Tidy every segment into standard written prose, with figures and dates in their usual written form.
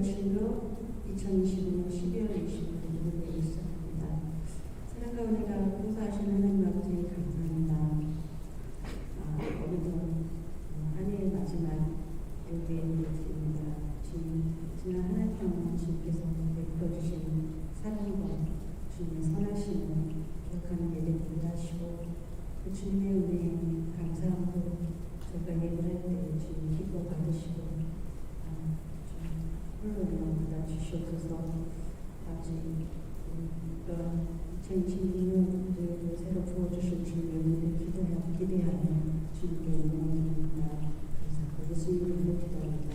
여신으로 2025년 12월 20일 예배에 시작합니다. 사랑과 은혜가 공사하시는 하나님 아버지 감사합니다. 오늘도 한 해의 마지막 예배에 드립니다. 지난 한 해 동안 주님께서 베풀어주신 사랑과 주님의 선하심을 기억하는 예배를 하시고 그 주님의 은혜에 감사함으로 저희가 예배할 때 주님 기뻐 받으시고 홀로 받아주시옵소서. 아버지 2026년도 새로 부어주실 주님의 은혜를 기대하며 주님께 응원드립니다. 감사하고 예수님 이름으로 기도합니다.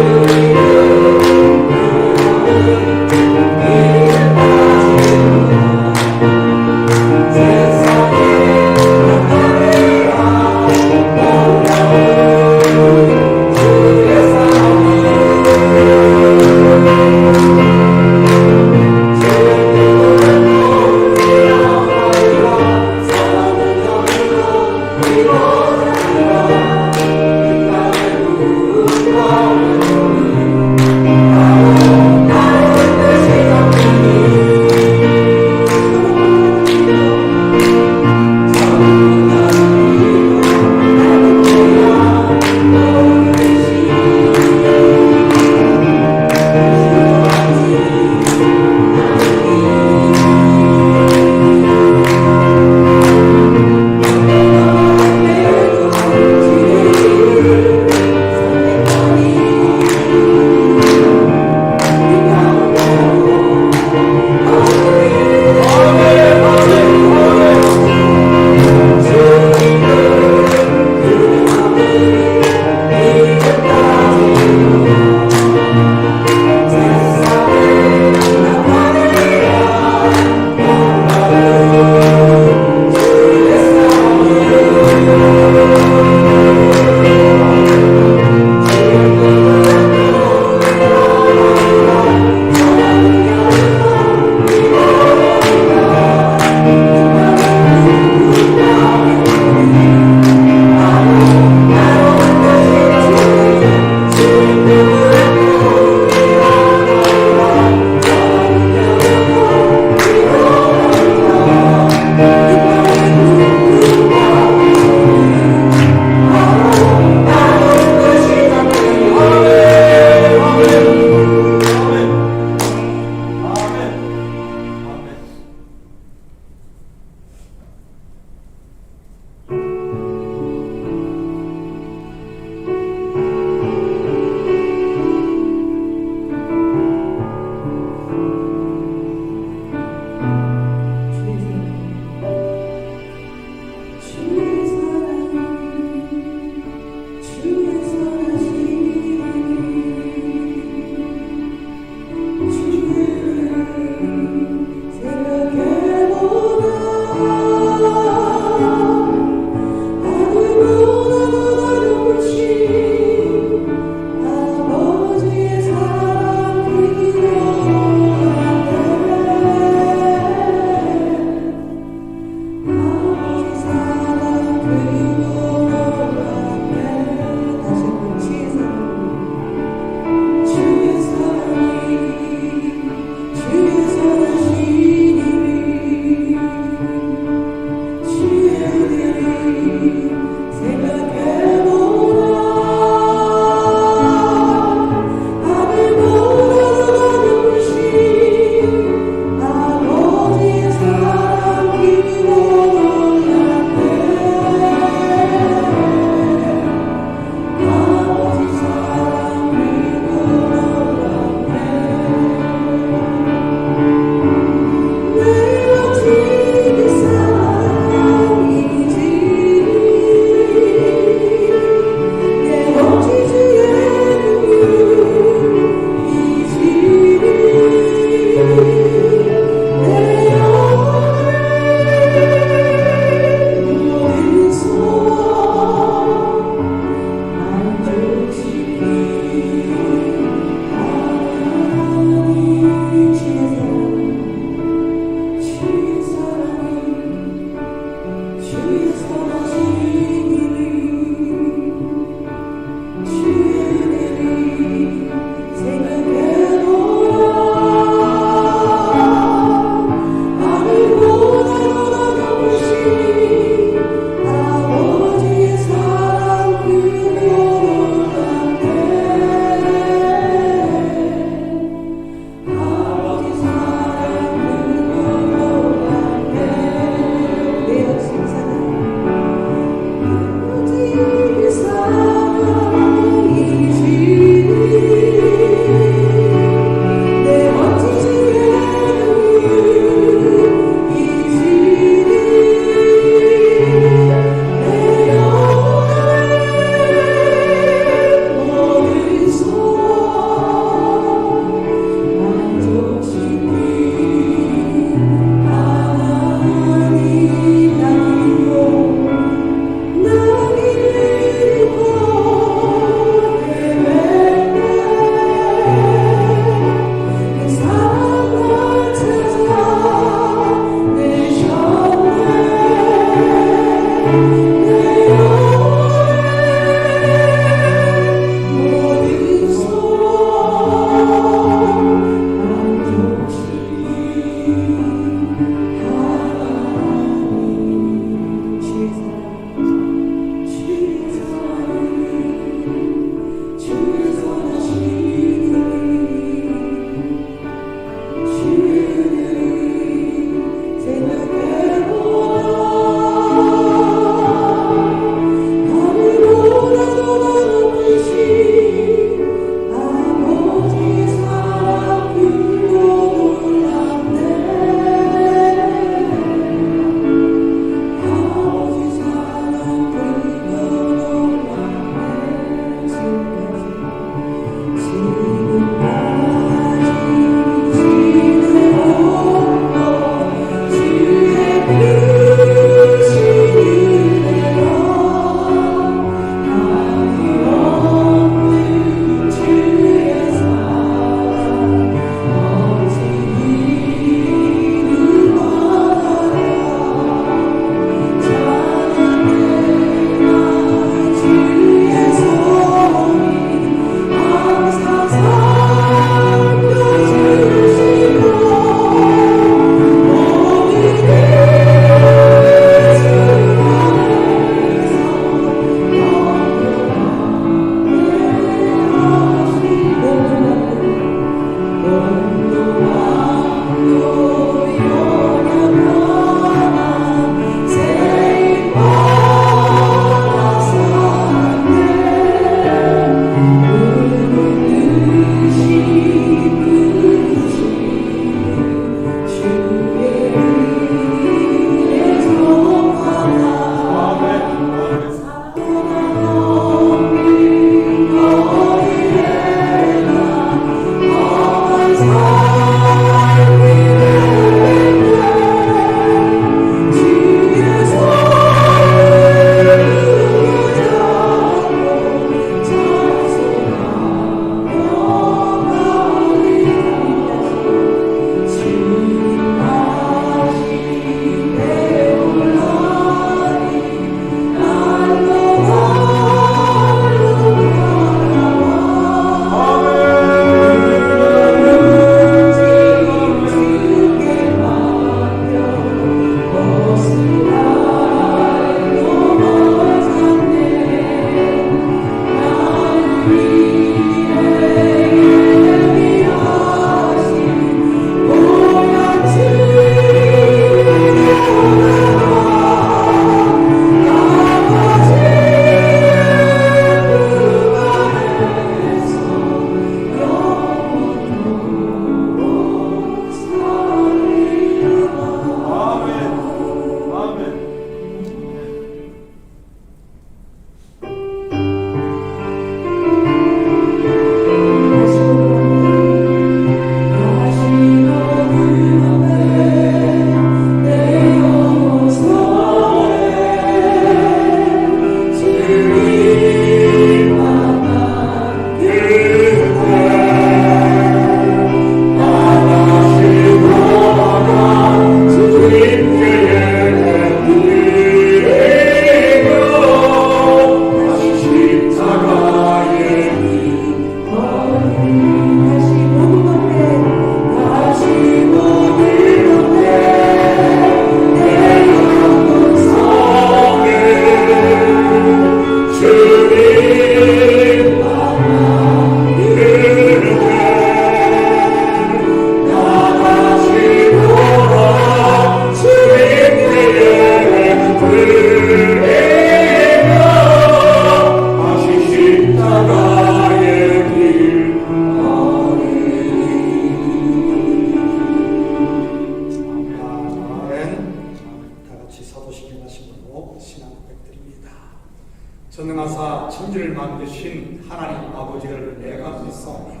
전능하사 천지를 만드신 하나님 아버지를 내가 믿사오며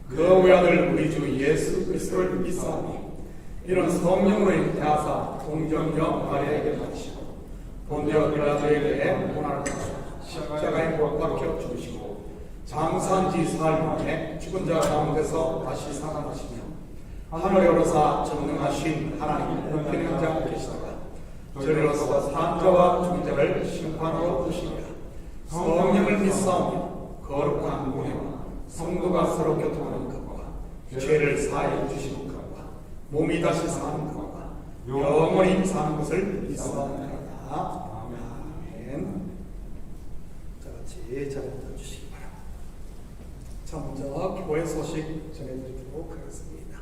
그 외아들 우리 주 예수 그리스도를 믿사오니 이런 성령으로 인하사 동정녀 마리아에게 받으시고 본디오 빌라도에게 고난을 받으시고 십자가에 못 박혀 죽으시고 장사한지 사흘 만에 죽은 자 가운데서 다시 살아나시며 하늘에 오르사 전능하신 하나님 우편에 앉아 계시다가 저리로서 산자와 중자를 심판으로 두시리라. 성령을 믿사오며 거룩한 공회와 성도가 서로 교통하는 것과 죄를 사하여 주시는 것과 몸이 다시 사는 것과 영원히 사는 것을 믿사옵나이다. 아멘. 자, 같이 자리에 앉아주시기 바랍니다. 자, 먼저 교회 소식 전해드리도록 하겠습니다.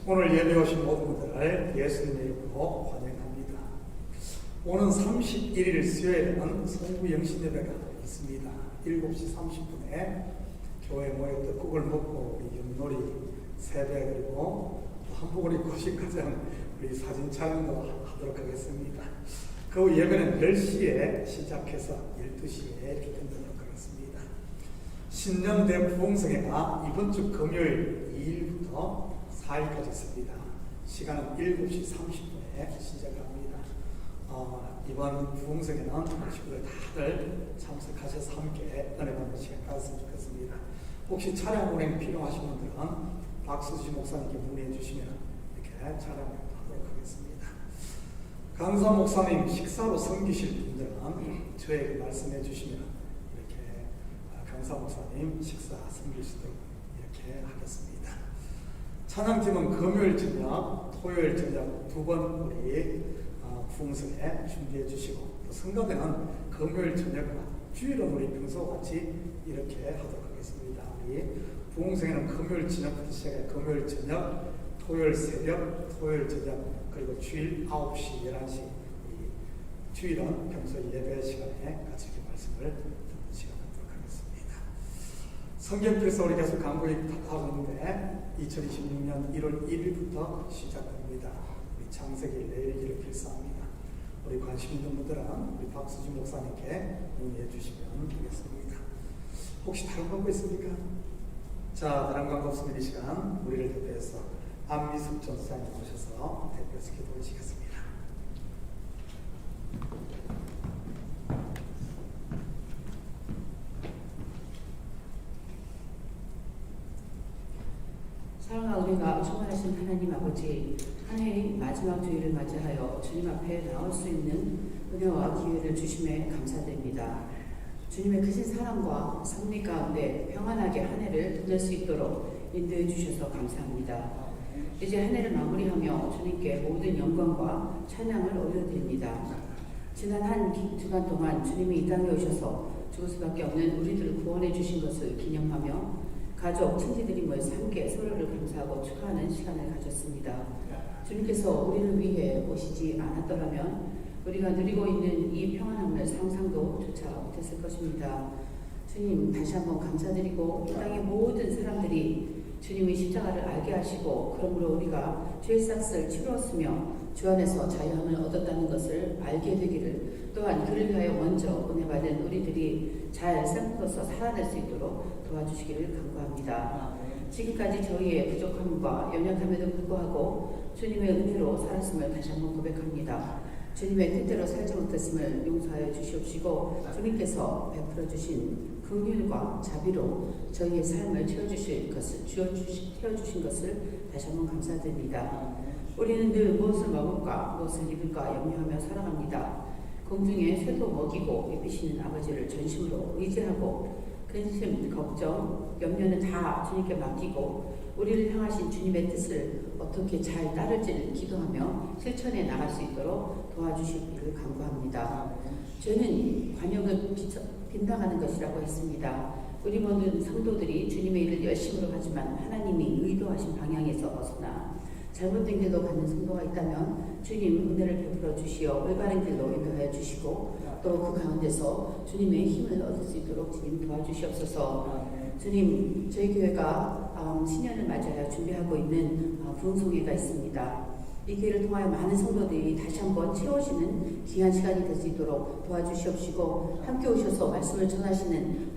오늘 예배 오신 모든 분들을 예수님의 이름으로 환영합니다. 오는 31일 수요일에는 성부 영신 예배가 있습니다. 7시 30분에 교회 모여 떡국을 먹고 우리 윷놀이 세배 그리고 한복을 입고 신가장 우리 사진 촬영도 하도록 하겠습니다. 그 후 예배는 10시에 시작해서 12시에 이렇게 끝내도록 하겠습니다. 신년 대부흥성회가 이번 주 금요일 2일부터 4일까지 있습니다. 시간은 7시 30분에 시작합니다. 이번 부흥성회는 친구들 다들 참석하셔서 함께 은혜 받는 시간 가졌으면 좋겠습니다. 혹시 차량 운행 필요하신 분들은 박수지 목사님께 문의해 주시면 이렇게 차량을 하도록 하겠습니다. 강사 목사님 식사로 섬기실 분들은 저에게 말씀해 주시면 이렇게 강사 목사님 식사 섬길 수 있도록 이렇게 하겠습니다. 찬양팀은 금요일 저녁, 토요일 저녁 두 번 우리 부흥성회 준비해 주시고 또 성가대는 금요일 저녁과 주일은 우리 평소와 같이 이렇게 하도록 하겠습니다. 우리 부흥성회는 금요일 저녁부터 시작해 금요일 저녁, 토요일 새벽, 토요일 저녁 그리고 주일 9시, 11시 우리 주일은 평소 예배 시간에 같이 이렇게 말씀을 듣는 시간 갖도록 하겠습니다. 성경필서 우리 계속 강구하고 있는데 2026년 1월 1일부터 시작합니다. 우리 창세기 레위기를 필사합니다. 우리 관심 있는 분들은 우리 박수지 목사님께 문의해 주시면 되겠습니다. 혹시 다른 광고 있습니까? 자, 다른 광고 없으면 이 시간 우리를 대표해서 안미숙 전사님 오셔서 대표해서 기도해 주시겠습니다. 사랑하는 우리가 충만하신 하나님 아버지, 한 해의 마지막 주일을 맞이하여 주님 앞에 나올 수 있는 은혜와 기회를 주심에 감사드립니다. 주님의 크신 사랑과 섭리 가운데 평안하게 한 해를 보낼 수 있도록 인도해 주셔서 감사합니다. 이제 한 해를 마무리하며 주님께 모든 영광과 찬양을 올려드립니다. 지난 한 주간 동안 주님이 이 땅에 오셔서 죽을 수밖에 없는 우리들을 구원해 주신 것을 기념하며 가족, 친지들이 모여서 함께 서로를 감사하고 축하하는 시간을 가졌습니다. 주님께서 우리를 위해 오시지 않았더라면 우리가 누리고 있는 이 평안함을 상상도 조차 못했을 것입니다. 주님 다시 한번 감사드리고 이 땅의 모든 사람들이 주님의 십자가를 알게 하시고 그러므로 우리가 죄의 삭을 치루었으며 주 안에서 자유함을 얻었다는 것을 알게 되기를 또한 그를 위하여 먼저 은혜받은 우리들이 잘 삶으로서 살아낼 수 있도록 도와주시기를 간구합니다. 지금까지 저희의 부족함과 연약함에도 불구하고 주님의 은혜로 살았음을 다시 한번 고백합니다. 주님의 뜻대로 살지 못했음을 용서하여 주시옵시고 주님께서 베풀어 주신 긍휼과 자비로 저희의 삶을 채워주신 것을 다시 한번 감사드립니다. 우리는 늘 무엇을 먹을까 무엇을 입을까 염려하며 살아갑니다. 공중에 새도 먹이고 예비시는 아버지를 전심으로 의지하고 근심, 걱정, 염려는 다 주님께 맡기고 우리를 향하신 주님의 뜻을 어떻게 잘 따를지를 기도하며 실천해 나갈 수 있도록 도와주시기를 간구합니다. 죄는 관역을 빗나가는 것이라고 했습니다. 우리 모든 성도들이 주님의 일을 열심으로 하지만 하나님이 의도하신 방향에서 벗어나 잘못된 길로 가는 성도가 있다면 주님 은혜를 베풀어 주시어 올바른 길로 인도하여 주시고 또 그 가운데서 주님의 힘을 얻을 수 있도록 주님 도와주시옵소서. 주님, 저희 교회가 신년을 맞이하여 준비하고 있는 부흥성회가 있습니다. 이 기회를 통하여 많은 성도들이 다시 한번 채워지는 귀한 시간이 될 수 있도록 도와주시옵시고 함께 오셔서 말씀을 전하시는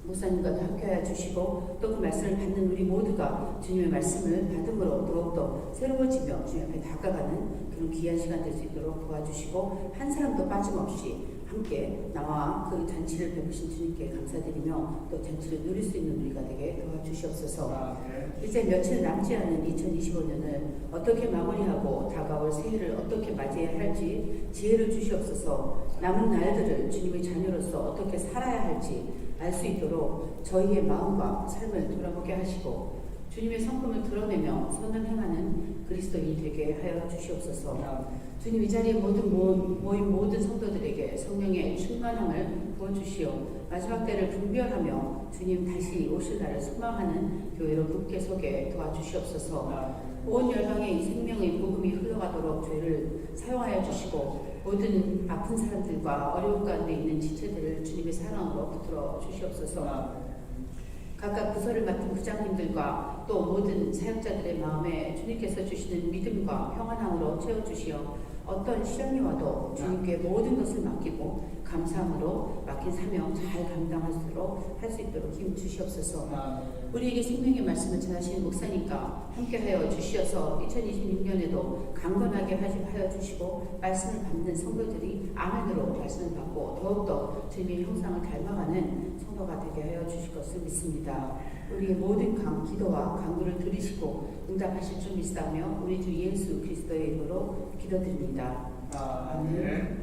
목사님과도 함께하여 주시고 또 그 말씀을 받는 우리 모두가 주님의 말씀을 받음으로 더욱더 새로워지며 주님 앞에 다가가는 그런 귀한 시간 될 수 있도록 도와주시고 한 사람도 빠짐없이 함께 나와 그 잔치를 베푸신 주님께 감사드리며 또 잔치를 누릴 수 있는 우리가 되게 도와주시옵소서. 이제 며칠 남지 않은 2025년을 어떻게 마무리하고 다가올 새해를 어떻게 맞이해야 할지 지혜를 주시옵소서. 남은 날들을 주님의 자녀로서 어떻게 살아야 할지 알 수 있도록 저희의 마음과 삶을 돌아보게 하시고 주님의 성품을 드러내며 선을 행하는 그리스도인이 되게 하여 주시옵소서. 주님 이 자리에 모인 모든 성도들에게 성령의 충만함을 부어주시오. 마지막 때를 분별하며 주님 다시 오실 날을 소망하는 교회로 굳게 서게 도와주시옵소서. 온 열방에 이 생명의 복음이 흘러가도록 죄를 사용하여 주시고 모든 아픈 사람들과 어려운 가운데 있는 지체들을 주님의 사랑으로 붙들어 주시옵소서. 각각 부서를 맡은 부장님들과 또 모든 사역자들의 마음에 주님께서 주시는 믿음과 평안함으로 채워주시어 어떤 시련이 와도 주님께 모든 것을 맡기고 감사함으로 맡긴 사명 잘 감당할수록 할 수 있도록 힘 주시옵소서. 우리에게 생명의 말씀을 전하시는 목사님과 함께하여 주시어서 2026년에도 강건하게 하여 주시고 말씀을 받는 성도들이 아멘으로 말씀을 받고 더욱더 주님의 형상을 닮아가는 성도가 되게 하여 주실 것을 믿습니다. 우리의 모든 기도와 간구를 들으시고 응답하실 줄 믿사며 우리 주 예수 그리스도의 이름으로 기도드립니다. 아멘.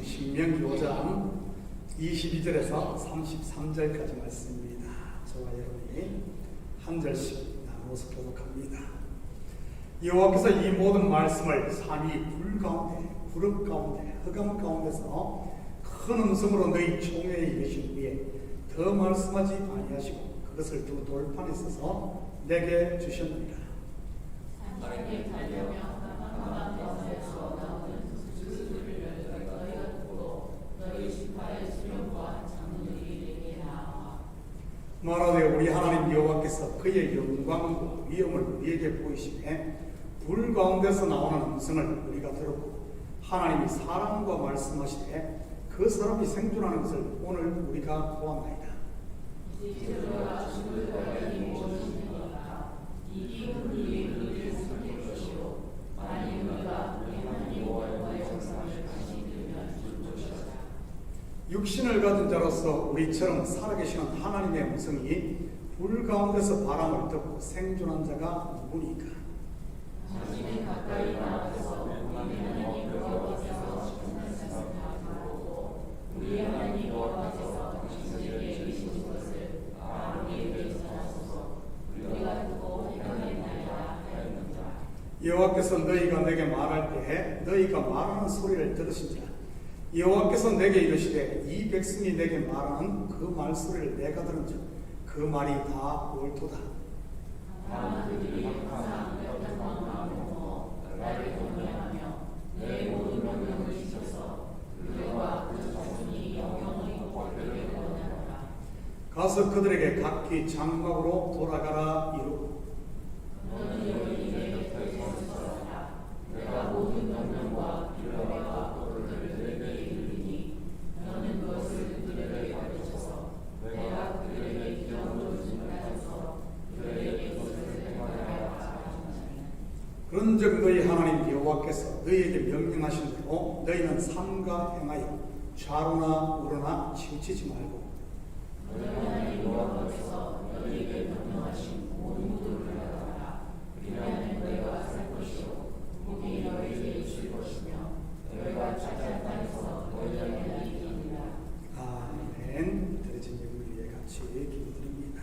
신명기 5장 22절에서 33절까지 말씀입니다. 저와 여러분이 한 절씩 나누어서 교독합니다. 여호와께서 이 모든 말씀을 산이 불 가운데, 구름 가운데, 흑암 가운데서 큰 음성으로 너희 총회에 이르신 후에 더 말씀하지 아니하시고 그것을 두 돌판에 써서 내게 주셨느니라. 하나님께 달려며 깜깜한 데서 나오는 수수들을 너희가 듣고 너희 지파의 수령과 장로들이 내게 나와 말하되 우리 하나님 여호와께서 그의 영광과 위엄을 우리에게 보이시매 불 가운데서 나오는 음성을 우리가 들었고 하나님이 사람과 말씀하시되 그 사람이 생존하는 것을 오늘 우리가 보았나이다. 이제로가 죽을 거리니 무엇이니 이 우리의 의를 삼킬 것이요 만일 우리가 우리 하나님 여호와의 영상을 다시 들으면 죽을 것이다. 육신을 가진 자로서 우리처럼 살아계시는 하나님의 음성이 불 가운데서 바람을 듣고 생존한 자가 누구니까? 자신의 가까이 나와서 우리 하나님 여호와께서 정한 것을 다 바라보고 우리 하나님 여호와께서 당신에게 이르신 것을 다 우리에게 전하소서. 우리가 듣고 행하겠나이다 하였느니라. 여호와께서 너희가 내게 말할 때에 너희가 말하는 소리를 들으신 자 여호와께서 내게 이르시되 이 백성이 내게 말하는 그 말소리를 내가 들은 즉 그 말이 다 옳도다. 다만 그들이 항상 연약한 마음으로 나를 경외하며 내 모든 명령을 지켜서 그들과 그 자손이 영영을 복되게 원하노라. 가서 그들에게 각기 장막으로 돌아가라 이루고 너는 여기 내 곁에 서라. 내가 모든 명령과 규례와 법도를 그들에게 이르리니 너는 그것을 그들에게 가르쳐서 내가 그들에게 기념으로 증언하여서 그들에게 그것을 행하게 하라. 그런즉 너희 하나님 여호와께서 너희에게 명령하신 대로 너희는 삼가 행하여 좌로나 우로나 치우치지 말고 너희 하나님 여호와께서 너희에게 명령하신 모든 것들을 하라. 그리하면 너희가 살 것이요 복이 너희에게 있을 것이며 너희가 차지한 땅에서 너희에게 이기리라. 아멘. 드려진 예물 위에 같이 기도드립니다.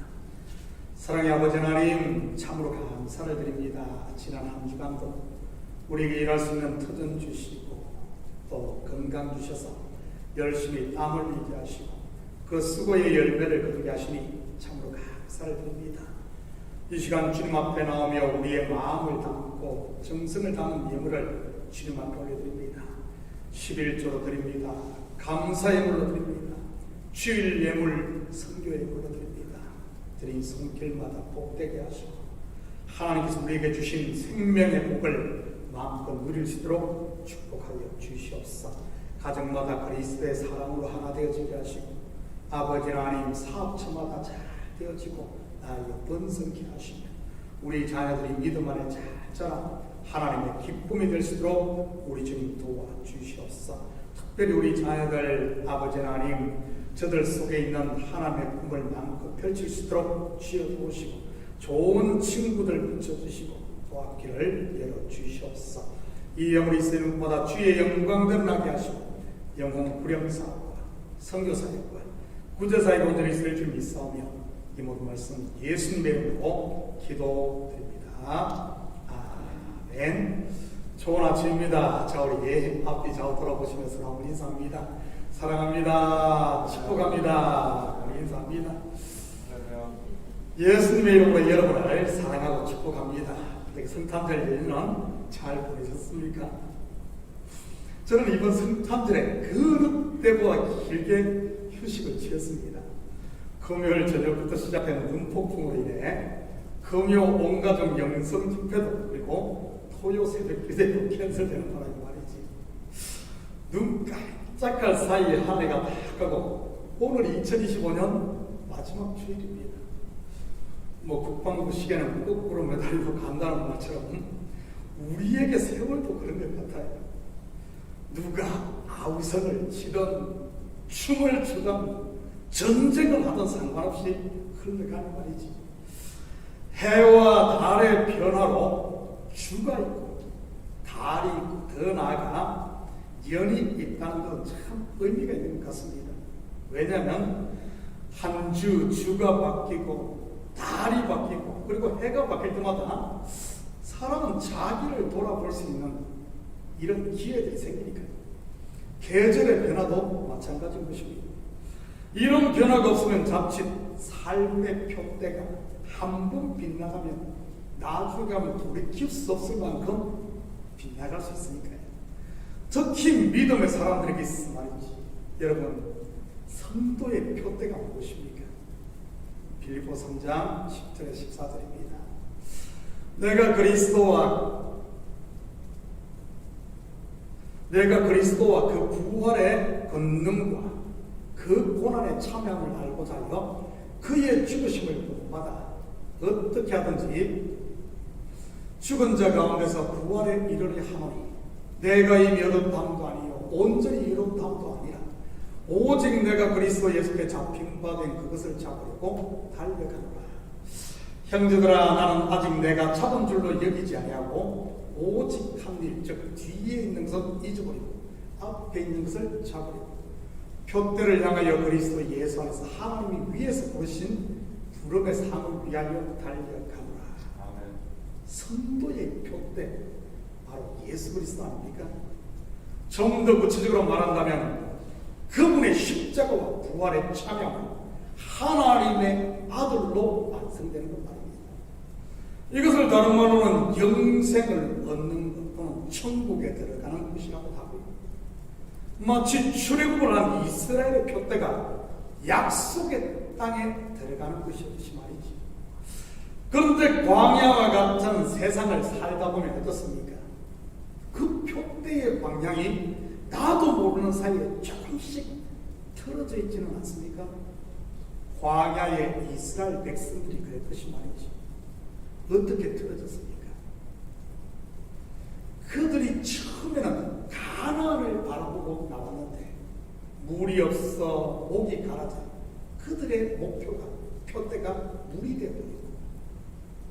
사랑의 아버지 하나님 참으로 감사를 드립니다. 지난 한 주간도 우리에게 일할 수 있는 터전 주시고 또 건강 주셔서 열심히 땀을 흘리게 하시고 그 수고의 열매를 거두게 하시니 참으로 감사를 드립니다. 이 시간 주님 앞에 나오며 우리의 마음을 담고 정성을 담은 예물을 주님 앞에 올려드립니다. 11조로 드립니다. 감사의 물로 드립니다. 주일 예물 선교에 올려드립니다. 드린 손길마다 복되게 하시고 하나님께서 우리에게 주신 생명의 복을 마음껏 누릴 수 있도록 축복하여 주시옵소서. 가정마다 그리스도의 사랑으로 하나 되어지게 하시고 아버지 하나님 사업처마다 잘 되어지고 나여 번성케 하시며 우리 자녀들이 믿음 안에 잘 자라 하나님의 기쁨이 될 수 있도록 우리 주님 도와주시옵소서. 특별히 우리 자녀들 아버지 하나님 저들 속에 있는 하나님의 꿈을 마음껏 펼칠 수 있도록 지어주시고 좋은 친구들 붙여주시고 도학기를 열어주시옵소서. 이 영혼이 쓰는 것보다 주의 영광 드러나게 하시고 영혼 구령사와 선교사역과 구제사역 온전히 있을 줄 믿사오며 이 모든 말씀 예수님의 이름으로 기도드립니다. 아멘. 좋은 아침입니다. 자, 우리 예행 앞뒤 좌우 돌아보시면서 한번 인사합니다. 사랑합니다. 축복합니다. 인사합니다. 예수님의 이름으로 여러분을 사랑하고 축복합니다. 성탄절 연휴는 잘 보내셨습니까? 저는 이번 성탄절에 그 때보다 길게 휴식을 취했습니다. 금요일 저녁부터 시작된 눈폭풍으로 인해 금요 온가족 영성 집회도 그리고 토요 새벽 기대도 캔슬되는 바람이 말이지. 눈 깜짝할 사이에 한 해가 다 가고 오늘 2025년 마지막 주일입니다. 국방부 시계는 거꾸로 매달리고 간다는 말처럼 우리에게 세월도 그런 것 같아요. 누가 아우성을 치든 춤을 추든 전쟁을 하든 상관없이 흘러가는 말이지. 해와 달의 변화로 주가 있고 달이 있고 더 나아가 연이 있다는 것은 참 의미가 있는 것 같습니다. 왜냐하면 한 주가 바뀌고 달이 바뀌고 그리고 해가 바뀔 때마다 사람은 자기를 돌아볼 수 있는 이런 기회들이 생기니까요. 계절의 변화도 마찬가지인 것입니다. 이런 변화가 없으면 자칫 삶의 표대가 한 번 빗나가면 나중에 가면 돌이킬 수 없을 만큼 빗나갈 수 있으니까요. 특히 믿음의 사람들에게 있어 말이지. 여러분, 성도의 표대가 무엇입니까? 빌립보 3장 10절에 14절입니다. 내가 그리스도와 그 부활의 권능과 그 고난의 참여함을 알고자 하여 그의 죽으심을 본받아 어떻게 하든지 죽은 자 가운데서 부활에 이르리 하노니 내가 이미 얻었다함도 아니요 온전히 이뤘다함도 아니라 오직 내가 그리스도 예수께 잡힌 바 된 그것을 잡으려고 달려가노라. 형제들아, 나는 아직 내가 잡은 줄로 여기지 아니하고 오직 한 일, 즉 뒤에 있는 것을 잊어버리고 앞에 있는 것을 잡으려고 표대를 향하여 그리스도 예수 안에서 하나님이 위에서 부르신 부름의 상을 위하여 달려가노라. 아멘. 성도의 표대, 바로 예수 그리스도 아닙니까? 좀 더 구체적으로 말한다면 그분의 십자가와 부활의 참여는 하나님의 아들로 완성되는 것 말입니다. 이것을 다른 말로는 영생을 얻는 것 또는 천국에 들어가는 것이라고 하고요. 마치 출애굽을 한 이스라엘의 표대가 약속의 땅에 들어가는 것이었듯이 말이지. 그런데 광야와 같은 세상을 살다 보면 어떻습니까? 그 표대의 방향이 나도 모르는 사이에 조금씩 틀어져 있지는 않습니까? 광야의 이스라엘 백성들이 그랬듯이 말이지. 어떻게 틀어졌습니까? 그들이 처음에는 가나안을 바라보고 나왔는데 물이 없어 목이 가라져 그들의 표대가 물이 되어버리고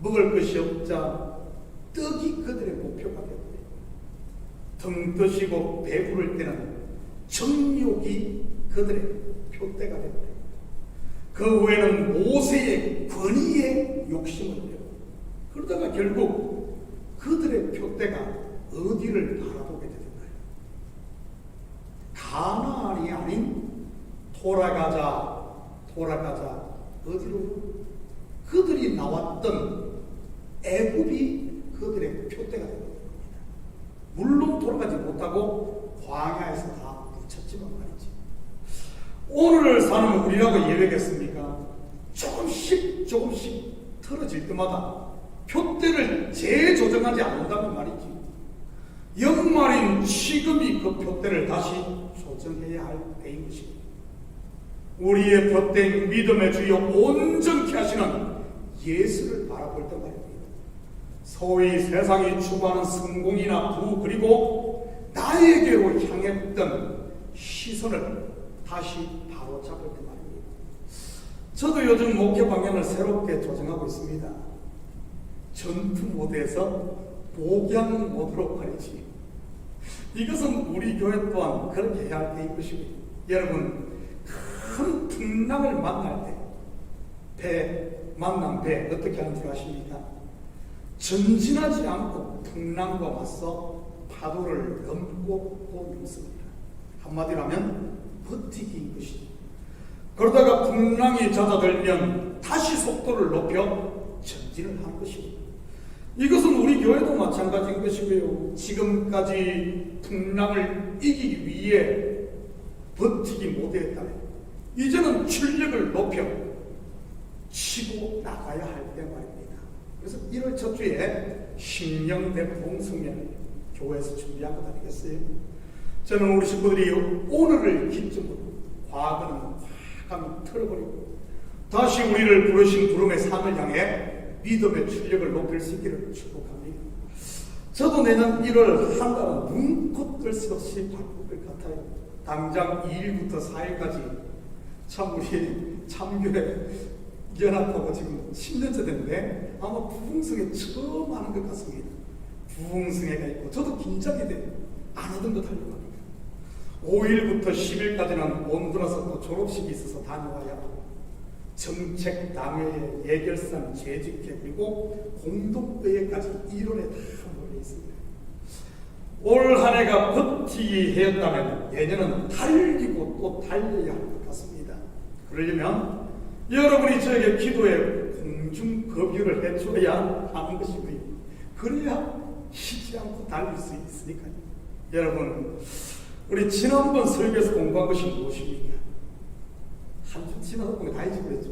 먹을 것이 없자 떡이 그들의 목표가 되어버리고 등 뜨시고 배부를 때는 정욕이 그들의 표대가 되어버리고 그 후에는 모세의 권위에 욕심을 내고 그러다가 결국 그들의 표대가 어디를 바라보게 되는가요? 가나안이 아닌 돌아가자 어디로? 그들이 나왔던 애굽이 그들의 표대가 되는 겁니다. 물론 돌아가지 못하고 광야에서 다 묻혔지만 말이지. 오늘을 사는 우리라고 예외겠습니까? 조금씩 틀어질 때마다 표대를 재조정하지 않는다는 말이지. 연말인 지금이 그 표대를 다시 조정해야 할 때인 것입니다. 우리의 표대인 믿음의 주여 온전케 하시는 예수를 바라볼 때 말입니다. 소위 세상이 추구하는 성공이나 부 그리고 나에게로 향했던 시선을 다시 바로잡을 때 말입니다. 저도 요즘 목회 방향을 새롭게 조정하고 있습니다. 전투 모드에서 복양 모드로 가야지. 이것은 우리 교회 또한 그렇게 해야 할 때인 것입니다. 여러분, 큰 풍랑을 만날 때 만난 배 어떻게 하는 줄 아십니까? 전진하지 않고 풍랑과 맞서 파도를 넘고 넘습니다. 한마디로 하면 버티기인 것이죠. 그러다가 풍랑이 잦아들면 다시 속도를 높여 전진을 하는 것입니다. 이것은 우리 교회도 마찬가지인 것이고요. 지금까지 풍랑을 이기기 위해 버티기 못했다면 이제는 출력을 높여 치고 나가야 할 때 말입니다. 그래서 1월 첫 주에 신령대 봉성회를 교회에서 준비한 것 아니겠어요? 저는 우리 식구들이 오늘을 기점으로 과거는 과감히 털어버리고 다시 우리를 부르신 부름의 삶을 향해 믿음의 출력을 높일 수 있기를 축복합니다. 저도 내년 1월 한 달은 눈코 뜰 새 없이 바쁠 것 같아요. 당장 2일부터 4일까지 참 우리 참교회 연합하고 지금 10년째 됐는데 아마 부흥성에 처음 하는 것 같습니다. 부흥성회가 있고 저도 긴장이 돼요. 안 하던 것 하려고 합니다. 5일부터 10일까지는 온두라스 또 졸업식이 있어서 다녀와야 하고 정책 당회의 예결산 재직회 그리고 공동회의까지 1월에 다 몰려 있습니다. 올 한 해가 버티기 해였다면 내년은 달리고 또 달려야 할 것 같습니다. 그러려면 여러분이 저에게 기도의 공중급유를 해줘야 하는 것이고요. 그래야 쉬지 않고 달릴 수 있으니까요. 여러분, 우리 지난번 설교에서 공부한 것이 무엇입니까? 한 주 지나서 보니 다 잊어버렸죠.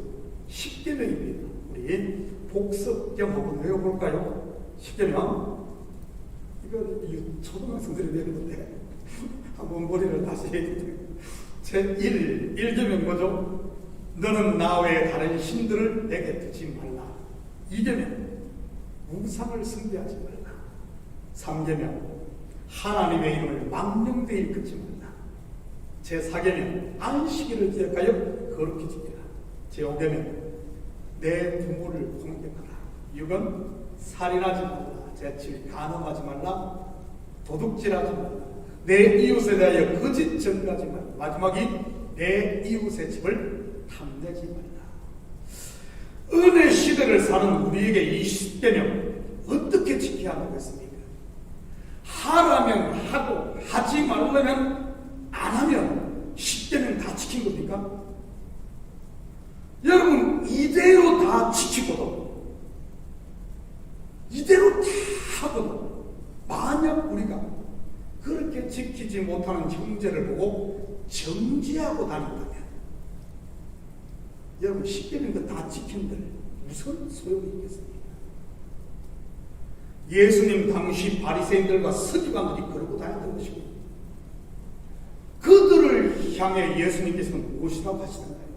10계명입니다. 우리 복습 겸 한번 외워볼까요? 10계명. 이거 초등학생들이 외우는데 한번 머리를 다시 해주세요. 제1, 1계명 뭐죠? 너는 나 외에 다른 신들을 내게 두지 말라. 2계명, 우상을 숭배하지 말라. 3계명, 하나님의 이름을 망령되이 일컫지 말라. 제4계명, 안식일을 기억하여 거룩히 지키라. 제5계명, 내 부모를 공경하라. 6은 살인하지 말라. 제7, 간음하지 말라. 도둑질하지 말라. 내 이웃에 대하여 거짓 증거하지 말라. 마지막이 내 이웃의 집을 탐내지 말라. 은혜 시대를 사는 우리에게 이 10계명 어떻게 지켜야 하겠습니까? 하라면 하고 하지 말라면 안 하면 10계명 다 지킨 겁니까? 여러분, 이대로 다 지키고도 이대로 다 하고도 만약 우리가 그렇게 지키지 못하는 형제를 보고 정지하고 다닌다면 여러분 10계명 다 지킨들 무슨 소용이 있겠습니까? 예수님 당시 바리새인들과 서기관들이 그러고 다녔던 것입니다. 그들을 향해 예수님께서는 무엇이라고 하시던가요?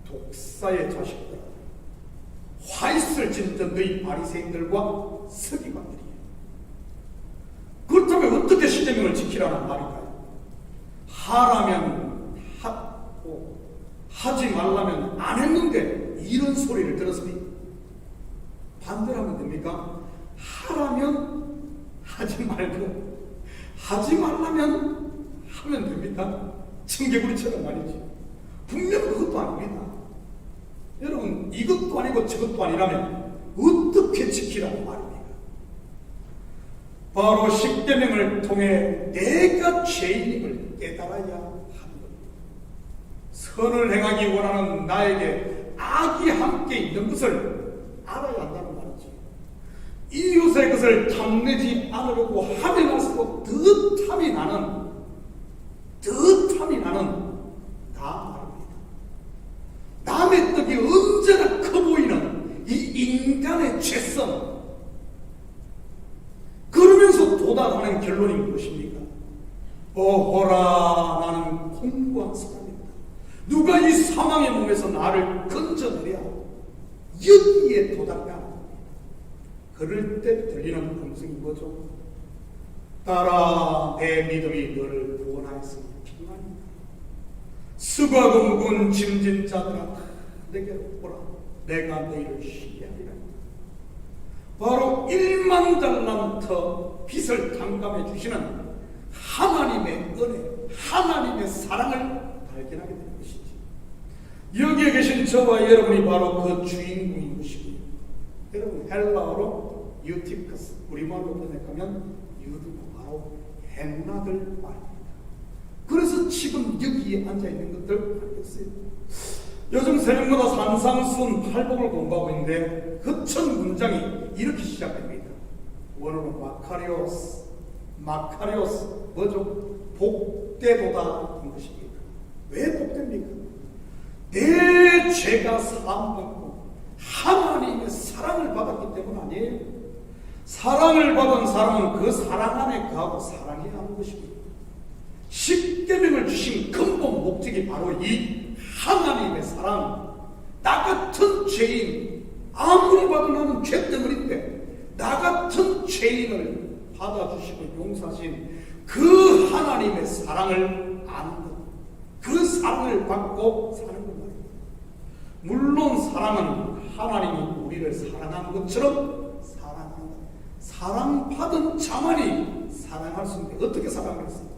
독사의 자식들아, 화 있을 진전 너희 바리새인들과 서기관들이에요. 그렇다면 어떻게 10계명을 지키라는 말인가요? 하라면 하고 하지 말라면 안 했는데 이런 소리를 들었으니 반대로 하면 됩니까? 하라면 하지 말고 하지 말라면 하면 됩니까? 청개구리처럼 말이지. 분명 그것도 아닙니다. 여러분, 이것도 아니고 저것도 아니라면 어떻게 지키라는 말입니까? 바로 10계명을 통해 내가 죄인임을 깨달아야 하는 겁니다. 선을 행하기 원하는 나에게 악이 함께 있는 것을 알아야 한다는 말이지. 이웃의 것을 탐내지 않으려고 하면 할수록 더 탐이 나는 다 최선. 그러면서 도달하는 결론이 무엇입니까? 어허라, 나는 공고한 사람이다. 누가 이 사망의 몸에서 나를 건져내랴. 여기에 도달해야 합니다. 그럴 때 들리는 음성이 뭐죠? 따라 내 믿음이 너를 구원하였으니 평안이다. 수고하고 무거운 짐진 자들아 내게 오라. 내가 너희를 쉬게 하리라. 바로 1만 달란트 빚을 탕감해 주시는 하나님의 은혜, 하나님의 사랑을 발견하게 되는 것이지. 여기에 계신 저와 여러분이 바로 그 주인공인 것이고요. 여러분, 헬라어로 유티크스, 우리말로 번역하면 유두고 바로 헨나들 말입니다. 그래서 지금 여기에 앉아있는 것들 알겠어요? 요즘 새벽마다 산상순 팔복을 공부하고 있는데 그 첫 문장이 이렇게 시작됩니다. 원어로 마카리오스 뭐죠? 복되도다 인 것입니다. 왜 복됩니까? 내 죄가 사함받고 하나님의 사랑을 받았기 때문 아니에요. 사랑을 받은 사람은 그 사랑 안에 거하고 사랑해야 하는 것입니다. 십계명을 주신 근본 목적이 바로 이 하나님의 사랑. 나 같은 죄인, 아무리 봐도 나는 죄덩어리인데 나 같은 죄인을 받아주시고 용서하신 그 하나님의 사랑을 아는 것, 그 사랑을 받고 사는 것 말입니다. 물론 사랑은 하나님이 우리를 사랑한 것처럼 사랑한다. 사랑받은 자만이 사랑할 수 있는데 어떻게 사랑했습니까?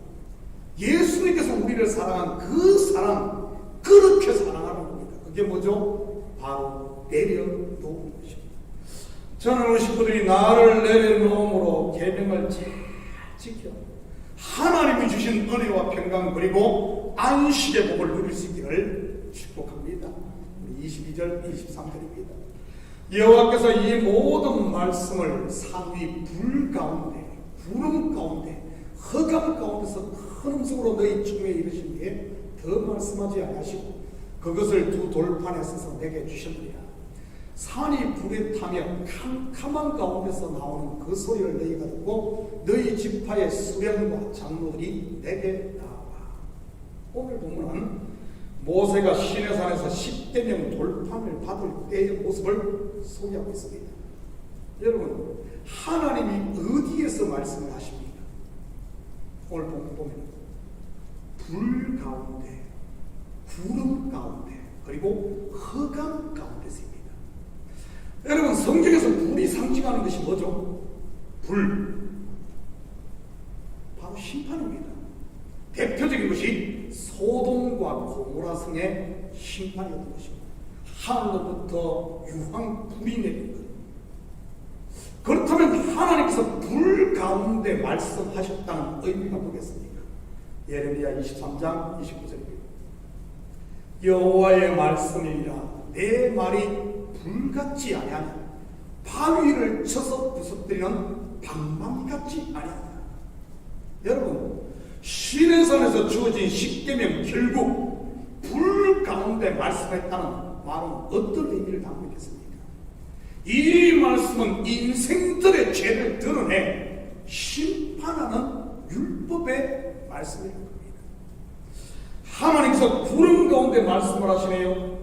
예수님께서 우리를 사랑한 그 사랑, 그렇게 사랑하는 겁니다. 그게 뭐죠? 바로 내려놓는 것입니다. 저는 우리 식구들이 나를 내려놓음으로 계명을 잘 지켜 하나님이 주신 은혜와 평강 그리고 안식의 복을 누릴 수 있기를 축복합니다. 22절 23절입니다. 여호와께서 이 모든 말씀을 산위 불 가운데, 구름 가운데, 흑암 가운데서 큰 음성으로 너희 중에 이르신 뒤에 더 말씀하지 아니하시고 그것을 두 돌판에 써서 내게 주셨느니라. 산이 불에 타며 캄캄한 가운데서 나오는 그 소리를 너희가 듣고 너희 지파의 수령과 장로들이 내게 나와. 오늘 본문은 모세가 시내산에서 10계명 돌판을 받을 때의 모습을 소개하고 있습니다. 여러분, 하나님이 어디에서 말씀을 하십니까? 오늘 본문 보면 불 가운데, 구름 가운데, 그리고 흑암 가운데 있습니다. 여러분, 성경에서 불이 상징하는 것이 뭐죠? 불. 바로 심판입니다. 대표적인 것이 소돔과 고모라 성의 심판이었던 것입니다. 하늘로부터 유황 불이 내린 것. 그렇다면 하나님께서 불 가운데 말씀하셨다는 의미가 뭐겠습니까? 예레미야 23장 29절입니다. 여호와의 말씀이라 내 말이 불같지 아니하냐 바위를 쳐서 부서뜨리는 방망이 같지 아니하냐. 여러분, 시내산에서 주어진 십계명 결국 불 가운데 말씀했다는 말은 어떤 의미를 담고 있겠습니까? 이 말씀은 인생들의 죄를 드러내 심판하는 율법의 말씀이라는 겁니다. 하나님께서 구름 가운데 말씀을 하시네요.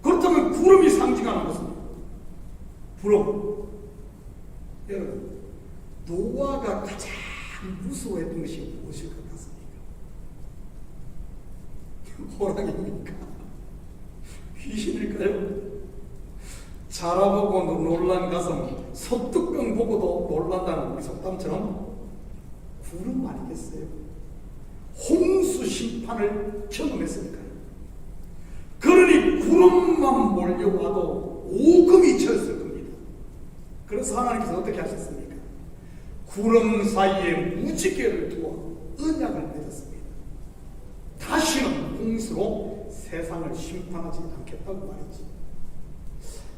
그렇다면 구름이 상징하는 것은 구름. 여러분, 노아가 가장 무서워했던 것이 무엇일 것 같습니까? 호랑이입니까? 귀신일까요? 자라보고 놀란 가슴, 소뚜껑 보고도 놀란다는 우리 속담처럼 구름 아니겠어요? 홍수 심판을 경험했으니까요. 그러니 구름만 몰려와도 오금이 쳤을 겁니다. 그래서 하나님께서 어떻게 하셨습니까? 구름 사이에 무지개를 두어 언약을 맺었습니다. 다시는 홍수로 세상을 심판하지 않겠다고 말했지.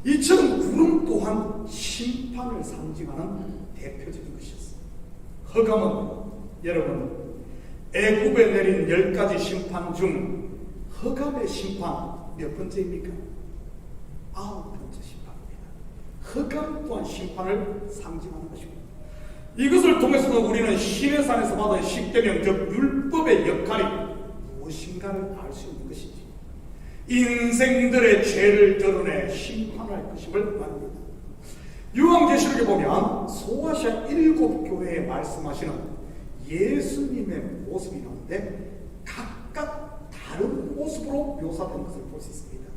이처럼 구름 또한 심판을 상징하는 대표적인 것이었어요. 흑암은 여러분, 애굽에 내린 10가지 심판 중 흑암의 심판 몇 번째입니까? 9번째 심판입니다. 흑암 또한 심판을 상징하는 것입니다. 이것을 통해서도 우리는 시내산에서 받은 십계명, 즉 율법의 역할이 무엇인가를 알 수 있는 것이지, 인생들의 죄를 드러내 심판할 것임을 말합니다. 요한계시록에 보면 소아시아 7교회에 말씀하시는 예수님의 모습이 나오는데 각각 다른 모습으로 묘사된 것을 볼 수 있습니다.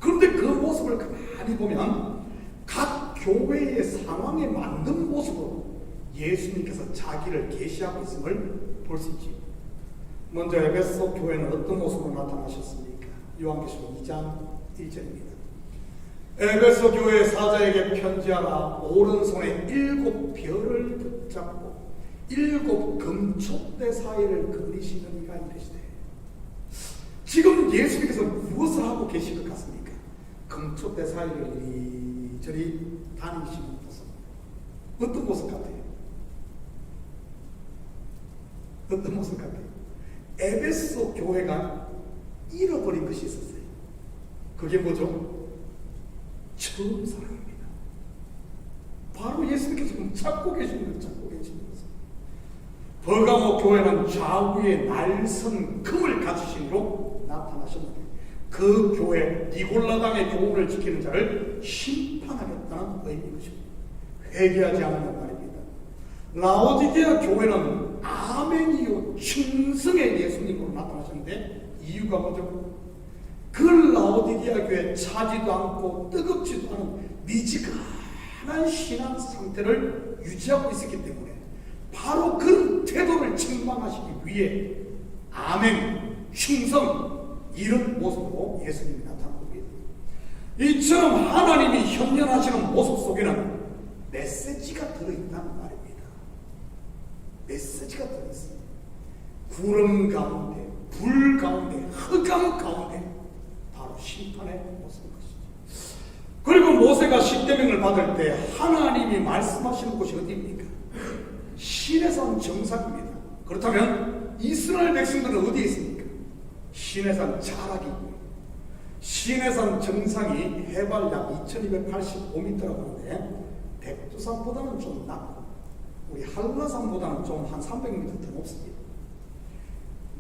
그런데 그 모습을 가만히 보면 각 교회의 상황에 맞는 모습으로 예수님께서 자기를 계시하고 있음을 볼 수 있지. 먼저 에베소 교회는 어떤 모습으로 나타나셨습니까? 요한계시록 2장 1절입니다. 에베소 교회 사자에게 편지하라. 오른손에 7별을 붙잡고 7 금촛대 사이를 그리시는 이가 이르시되. 지금 예수님께서 무엇을 하고 계신 것 같습니까? 금촛대 사이를 이리저리 다니시는 모습. 어떤 모습 같아요? 어떤 모습 같아요? 에베소 교회가 잃어버린 것이 있었어요. 그게 뭐죠? 처음 사랑입니다. 바로 예수님께서 찾고 계시는 것, 찾고 계시는 것을. 버가모 교회는 좌우에 날선 금을 가지신으로 나타나셨는데 그 교회 니골라당의 교훈을 지키는 자를 심판하겠다는 의미인 것입니다. 회개하지 않는 말입니다. 라오디게아 교회는 아멘이요 충성의 예수님으로 나타나셨는데 이유가 뭐죠? 그 라오디게아 교회 차지도 않고 뜨겁지도 않은 미지근한 신앙 상태를 유지하고 있었기 때문에 바로 그 태도를 책망하시기 위해 아멘, 충성 이런 모습으로 예수님이 나타나고 있습니다. 이처럼 하나님이 현현하시는 모습 속에는 메시지가 들어있다는 말입니다. 메시지가 들어있습니다. 구름 가운데, 불 가운데, 흑암 가운데 바로 심판의 모습인 것이죠. 그리고 모세가 십계명을 받을 때 하나님이 말씀하시는 곳이 어디입니까? 시내산 정상입니다. 그렇다면 이스라엘 백성들은 어디에 있습니까? 시내산 자락이 있고요. 시내산 정상이 해발 약 2285m라고 하는데 백두산보다는 좀 낮고 우리 한라산보다는 좀 한 300m 더 높습니다.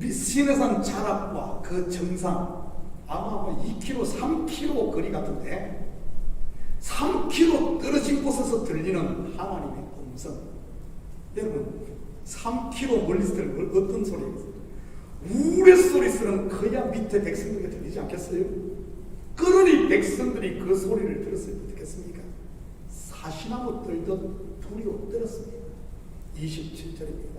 시내산 자락과 그 정상 아마 2km, 3km 거리 같은데 3km 떨어진 곳에서 들리는 하나님의 음성. 여러분 3km 멀리서 들으면 어떤 소리겠어요? 우레소리처럼 그야 밑에 백성들에게 들리지 않겠어요? 그러니 백성들이 그 소리를 들었을 때 어떻겠습니까? 사시나무 떨듯 두려워 떨었습니다. 27절입니다.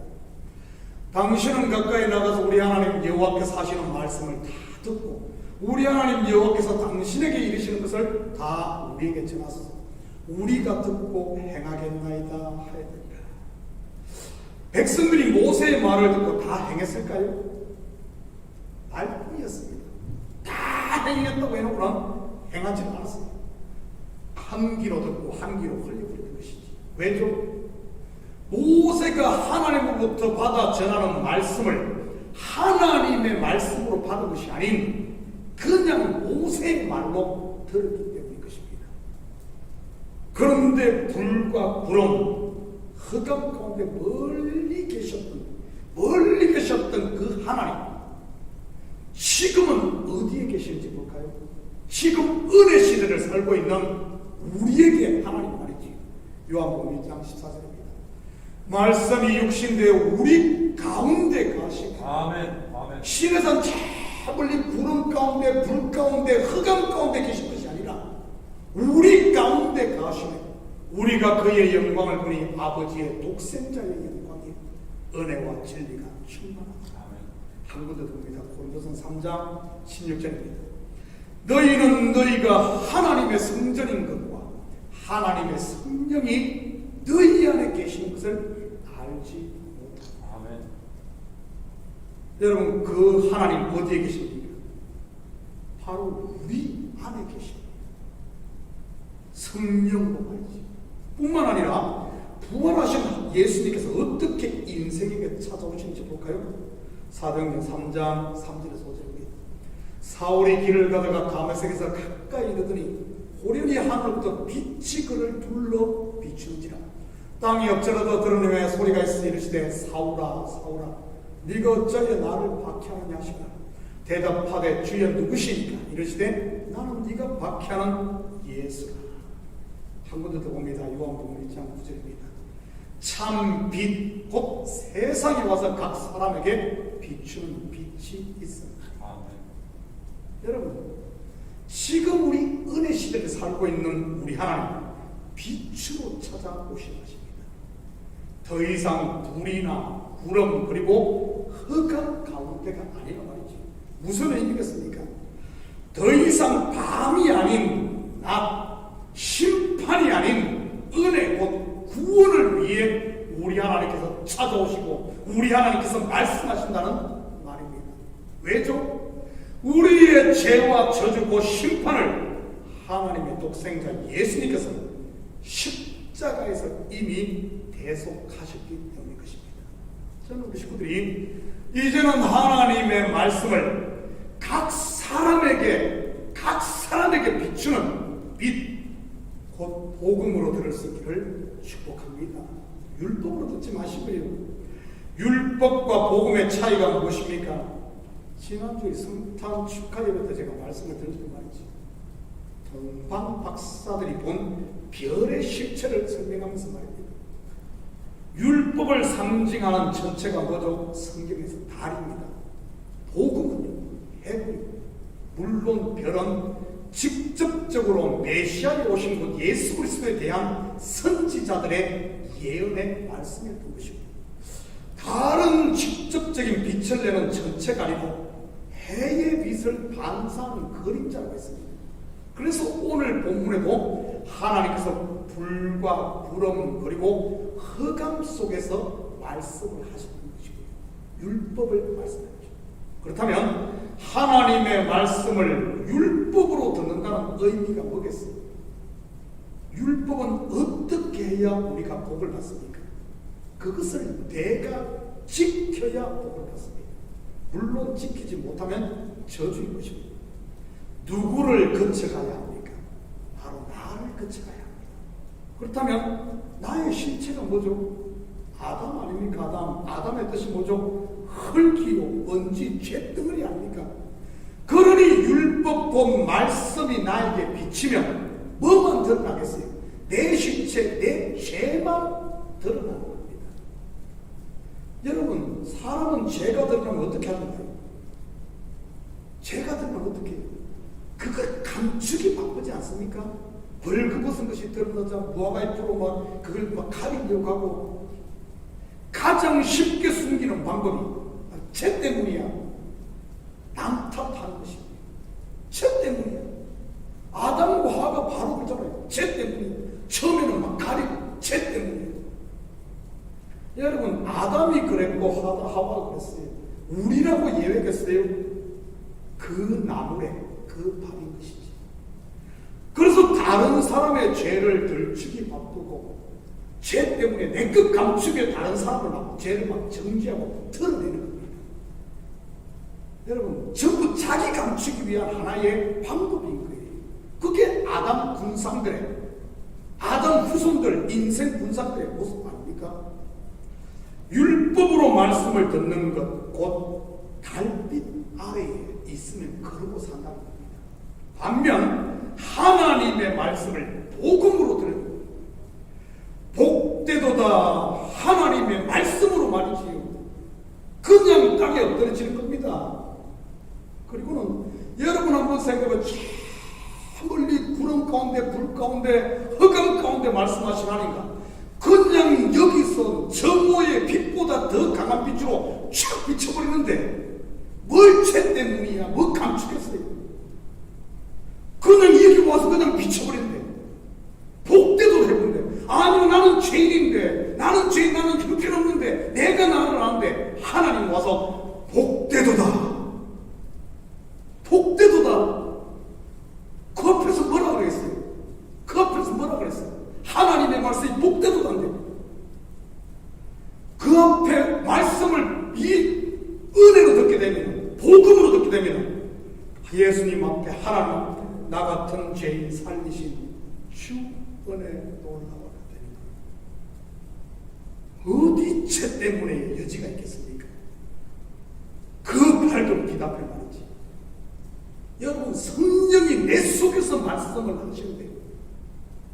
당신은 가까이 나가서 우리 하나님 여호와께서 하시는 말씀을 다 듣고 우리 하나님 여호와께서 당신에게 이르시는 것을 다 우리에게 전하소서. 우리가 듣고 행하겠나이다 하였느니라. 백성들이 모세의 말을 듣고 다 행했을까요? 말뿐이었습니다. 다 행했다고 해놓고는 행하지 않았습니다. 한 귀로 듣고 한 귀로 흘려버리는 것이지. 왜죠? 모세가 하나님으로부터 받아 전하는 말씀을 하나님의 말씀으로 받은 것이 아닌 그냥 모세의 말로 들었기 때문인 것입니다. 그런데 불과 구름, 흑암 가운데 멀리 계셨던 그 하나님, 지금은 어디에 계시는지 볼까요? 지금 은혜 시대를 살고 있는 우리에게 하나님 말이지. 요한복음 1장 14절입니다. 말씀이 육신되어 우리 가운데 가시고 아멘. 신에선 저 멀리 구름 가운데 불 가운데 흑암 가운데 계신 것이 아니라 우리 가운데 가시네. 우리가 그의 영광을 보니 아버지의 독생자의 영광이 은혜와 진리가 충만하다. 한 군데 듭니다. 고린도서 3장 16절입니다. 너희는 너희가 하나님의 성전인 것과 하나님의 성령이 너희 안에 계신 것을 알지 못한다. 아멘. 여러분 그 하나님 어디에 계십니까? 바로 우리 안에 계십니다. 성령으로 말이지. 뿐만 아니라 부활하신 예수님께서 어떻게 인생에게 찾아오시는지 볼까요? 사도행전 3장 3절에서 5절입니다. 사울이 길을 가다가 다메섹에서 가까이 이르더니 호련히 하늘부터 빛이 그를 둘러 비추는지라. 땅이 엎질러도 드러내며 소리가 있어 이르시되 사울아 사울아 네가 어찌하여 나를 박해하느냐 하시라. 대답하되 주여 누구시니까? 이르시되 나는 네가 박해하는 예수라. 한 군데 더 봅니다. 요한복음 1장 9절입니다. 참 빛 곧 세상에 와서 각 사람에게 비추는 빛이 있습니다. 여러분, 지금 우리 은혜 시대에 살고 있는 우리 하나님 빛으로 찾아오신 것입니다. 더 이상 불이나 구름 그리고 흑암 가운데가 아니라 말이죠. 무슨 의미겠습니까? 더 이상 밤이 아닌 낮, 심판이 아닌 은혜 곧 구원을 위해 우리 하나님께서 찾아오시고 우리 하나님께서 말씀하신다는 말입니다. 왜죠? 우리의 죄와 저주고 심판을 하나님의 독생자 예수님께서 십자가에서 이미 대속하셨기 때문인 것입니다. 저는 우리 식구들이 이제는 하나님의 말씀을 각 사람에게 비추는 빛, 곧 복음으로 들을 수 있기를 축복합니다. 율법으로 듣지 마시고요. 율법과 복음의 차이가 무엇입니까? 지난주에 성탄 축하 예배 때 제가 말씀을 드렸던 말이죠. 동방 박사들이 본 별의 실체를 설명하면서 말입니다. 율법을 상징하는 전체가 뭐죠? 성경에서 달입니다. 복음은요, 해고요. 물론 별은 직접적으로 메시아에 오신 분 예수 그리스도에 대한 선지자들의 예언의 말씀이었던 것입니다. 다른 직접적인 빛을 내는 전체가 아니고 해의 빛을 반사하는 그림자가 있습니다. 그래서 오늘 본문에도 하나님께서 불과 구름 그리고 흑암 속에서 말씀을 하시는 것이고요. 율법을 말씀하죠. 그렇다면 하나님의 말씀을 율법으로 듣는다는 의미가 뭐겠어요? 율법은 어떻게 해야 우리가 복을 받습니까? 그것을 내가 지켜야 복을 받습니다. 물론 지키지 못하면 저주인 것입니다. 누구를 거쳐가야 합니까? 바로 나를 거쳐가야 합니다. 그렇다면 나의 실체가 뭐죠? 아담 아닙니까? 아담의 뜻이 뭐죠? 흙이요 먼지 죄덩어리 아닙니까? 그러니 율법 본 말씀이 나에게 비치면 뭐만 드러나겠어요? 내 실체, 내 죄만 드러나는 겁니다. 여러분, 사람은 죄가 드러나면 어떻게 하는가요? 죄가 드러나면 어떻게 해요? 그걸 감추기 바쁘지 않습니까? 벌거벗은 것이 드러나자 무화과잎으로 막 그걸 막 가리려고 하고, 가장 쉽게 숨기는 방법이 죄 때문이야. 남 탓하는 것이야. 죄 때문이야. 아담과 하와가 바로 그러잖아요. 죄 때문이야. 처음에는 막 가리고 죄 때문이야. 여러분, 아담이 그랬고 하와가 그랬어요. 우리라고 예외겠어요? 그 나무래, 그 밥인 것이지. 그래서 다른 사람의 죄를 들추기 바쁘고, 죄 때문에 내 것 감추게 다른 사람을 막 죄를 막 정지하고 드러내는 겁니다. 여러분, 전부 자기 감추기 위한 하나의 방법인 거예요. 그게 아담 군상들의, 아담 후손들, 인생 군상들의 모습 아닙니까? 율법으로 말씀을 듣는 것, 곧 달빛 아래에 있으면 그러고 산다는 겁니다. 반면 하나님의 말씀을 복음으로 들은 것, 복되도다 하나님의 말씀으로 말이지요. 그냥 땅에 엎드려지는 겁니다. 그리고는 여러분 한번 생각해, 저 멀리 구름 가운데 불 가운데 흑암 가운데 말씀하신 하나님과 그냥 여기서 정오의 빛보다 더 강한 빛으로 촥 비춰버리는데 뭘 죄 때문이야? 뭘 감추겠어요? 그냥 여기 와서 그냥 비춰버리는데 복되도 해본데, 아니 나는 죄인인데, 나는 죄인, 나는 형편없는데, 내가 나를 아는데 하나님 와서 복되도다, 복되도다. 그 앞에서 뭐라 그랬어요? 그 앞에서 뭐라 그랬어요? 하나님의 말씀이 복되도다인데, 그 앞에 말씀을 이 은혜로 듣게 되면, 복음으로 듣게 되면 예수님 앞에, 하나님 앞에 나 같은 죄인 살리신 주 은혜 놀라워라 되는 거예요. 어디 죄 때문에 여지가 있겠습니까? 그 밝은 빛 앞에 말이지. 여러분, 성령이 내 속에서 말씀을 하시는데,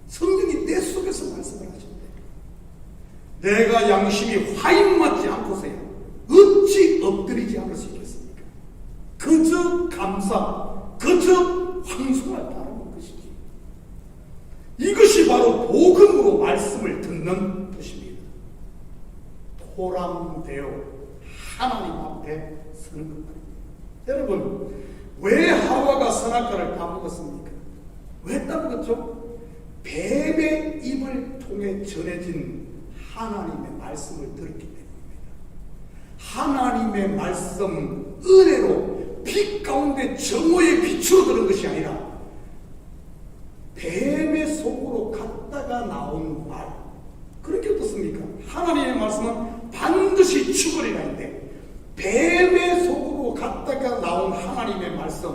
성령이 내 속에서 말씀을 하시는데, 내가 양심이 화인맞지 않고서야 어찌 엎드리지 않을 수 있겠습니까? 그저 감사, 그저 황송할 바라는 것이지. 이것이 바로 복음으로 말씀을 듣는 것입니다. 포람되어 하나님 앞에 서는 것 말입니다. 여러분, 왜 하와가 선악과를 따먹었습니까? 왜 따먹었죠? 뱀의 입을 통해 전해진 하나님의 말씀을 들었기 때문입니다. 하나님의 말씀, 은혜로 빛 가운데 정오의 빛으로 들은 것이 아니라 뱀의 속으로 갔다가 나온 말. 그렇게 어떻습니까? 하나님의 말씀은 반드시 죽으리라 했는데 뱀의 속으로 갔다가 나온 하나님의 말씀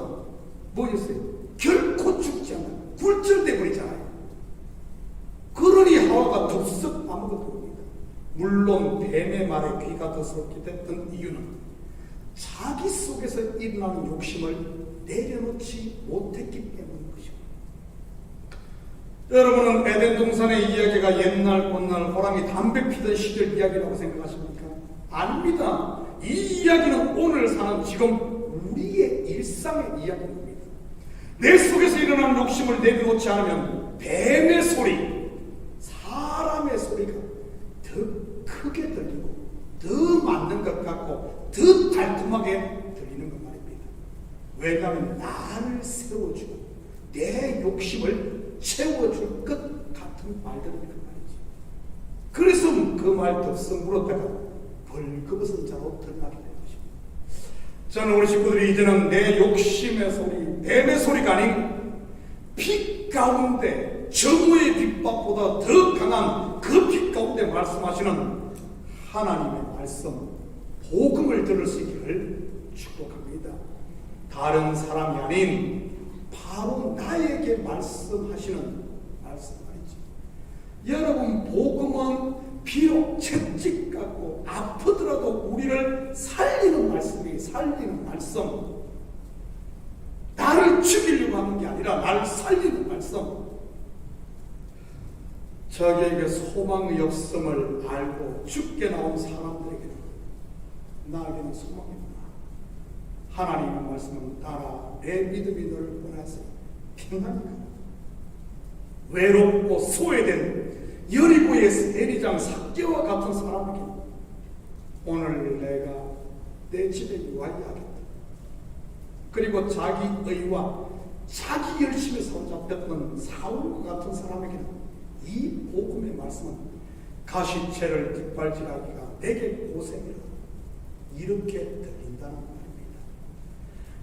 뭐였어요? 결코 죽지 않아. 굴절돼 버리잖아요. 그러니 하와가 덥석 아무것도 없습니다. 물론 뱀의 말에 귀가 더럽게 됐던 이유는 자기 속에서 일어나는 욕심을 내려놓지 못했기 때문인 것입니다. 여러분은 에덴 동산의 이야기가 옛날 꽃날 호랑이 담배 피던 시절 이야기라고 생각하십니까? 아닙니다. 이 이야기는 오늘 사는 지금 우리의 일상의 이야기입니다. 내 속에서 일어나는 욕심을 내려놓지 않으면 뱀의 소리, 사람의 소리가 더 크게 들리고 더 맞는 것 같고 더 달콤하게 들리는 것 말입니다. 왜냐하면 나를 세워주고 내 욕심을 채워줄 것 같은 말들이니까 말이지. 그래서 그 말 덥석 물었다가 벌거벗은 자로 드러나게 된 것입니다. 저는 우리 식구들이 이제는 내 욕심의 소리, 뱀의 소리가 아닌 빛 가운데 정오의 빛밥보다 더 강한 그 빛 가운데 말씀하시는 하나님의 말씀, 복음을 들을 수 있기를 축복합니다. 다른 사람이 아닌 바로 나에게 말씀하시는 말씀 말이지. 여러분, 복음은 비록 채찍 같고 아프더라도 우리를 살리는 말씀이에요. 살리는 말씀. 나를 죽이려고 하는 게 아니라 나를 살리는 말씀. 자기에게 소망의 없음을 알고 죽게 나온 사람들에게는 나에게는 소망이구나. 하나님의 말씀은 따라 내 믿음이 너를 떠나서 평안히 가라. 외롭고 소외된 여리고의 세리장 삭개와 같은 사람에게 오늘 내가 내 집에 유하게 그리고 자기 의와 자기 열심에 사로잡혔던 사울과 같은 사람에게는 이 복음의 말씀은 가시채를 뒷발질하기가 내게 고생이라 이렇게 들린다는 말입니다.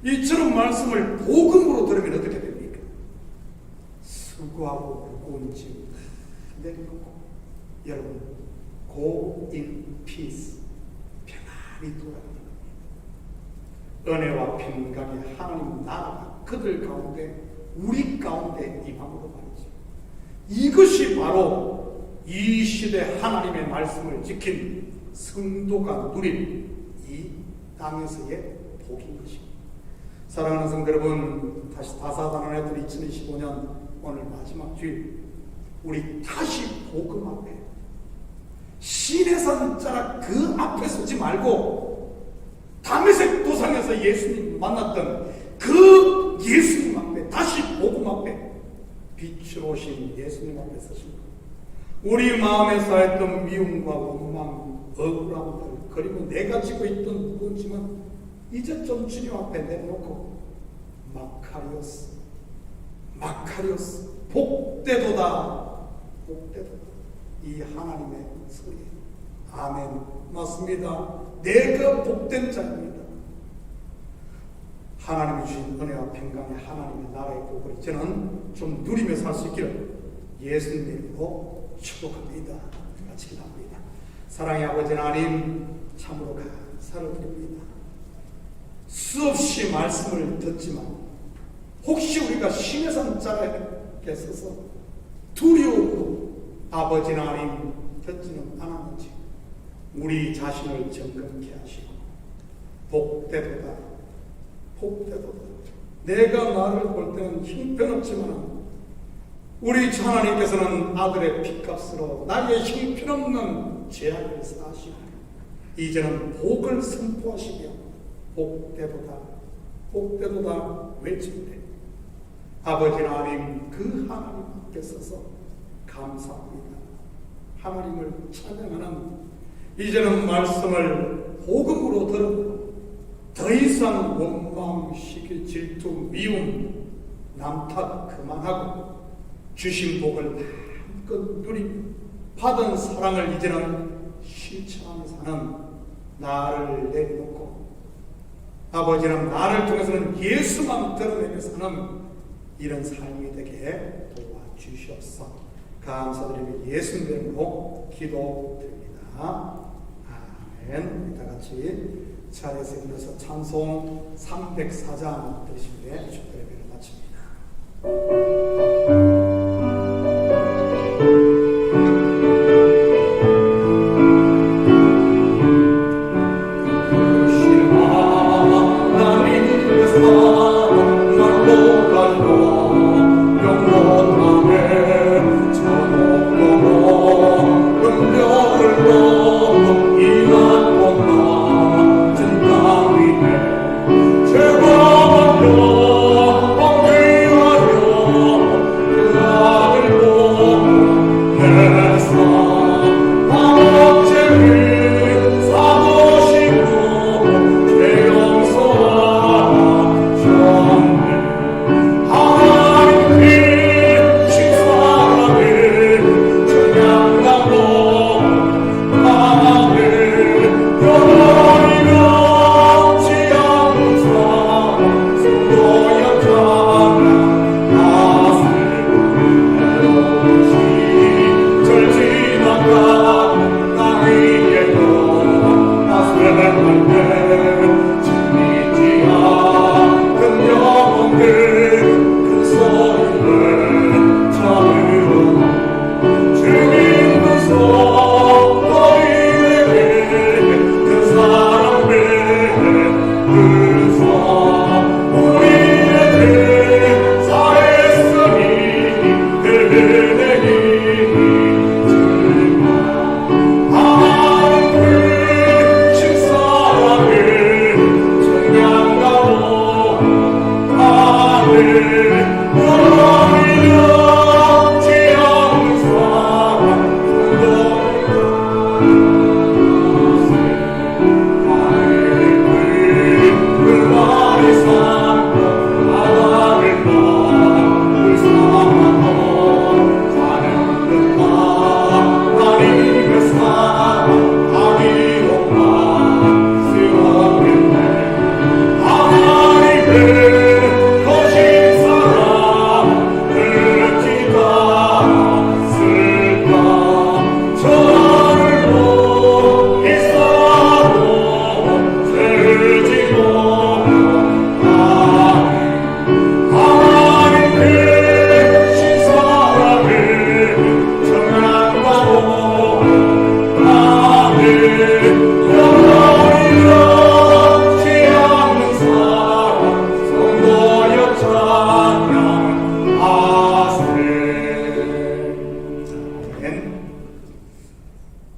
이처럼 말씀을 복음으로 들으면 어떻게 됩니까? 수고하고 무거운 짐 내려놓고 여러분 go in peace 평안히 돌아가는 은혜와 평강의 하나님 나라가 그들 가운데 우리 가운데 임함으로 말이죠. 이것이 바로 이 시대 하나님의 말씀을 지킨 성도가 누릴 이 땅에서의 복인 것입니다. 사랑하는 성도 여러분, 다시 다사다난해들 2025년 오늘 마지막 주일 우리 다시 복음 앞에 신의 산자락 그 앞에 서지 말고 다메섹 도상에서 예수님 만났던 그 예수님 앞에 다시 복음 앞에 빛으로 오신 예수님 앞에 서십니다. 우리 마음에 쌓였던 미움과 원망, 억울함들 그리고 내가 지고 있던 무거운 짐은 이제 좀 주님 앞에 내놓고 마카리오스 복되도다 이 하나님의 소리. 아멘. 맞습니다. 내가 복된 자입니다. 하나님이 주신 은혜와 평강의 하나님의 나라의 복을 저는 좀 누리며 살 수 있기를 예수님으로 축복합니다. 같이 기도합니다. 사랑의 아버지 하나님 참으로 감사를 드립니다. 수없이 말씀을 듣지만 혹시 우리가 심의 산자락에 서서 두려우고 아버지 하나님 듣지는 않았는지 우리 자신을 점검케 하시고 복되도다 복되도다. 내가 나를 볼 때는 형편없지만 우리 하나님께서는 아들의 핏값으로 나의 형편없는 죄악을 사하시고 이제는 복을 선포하시며 복되도다 복되도다 외치는데 아버지 하나님 그 하나님 앞에 서서 감사합니다. 하나님을 찬양하는 이제는 말씀을 복음으로 들어 더 이상 원망, 시기, 질투, 미움, 남탓 그만하고 주신 복을 마음껏 누리며 받은 사랑을 이제는 실천하며 사는 나를 내려놓고 아버지는 나를 통해서는 예수만 드러내며 사는 이런 삶이 되게 도와주시옵소서. 감사드리며 예수님 이름으로 기도드립니다. 아멘. 다 같이 자리에서 일어나서 찬송 304장 들으시면 주일 예배를 마칩니다.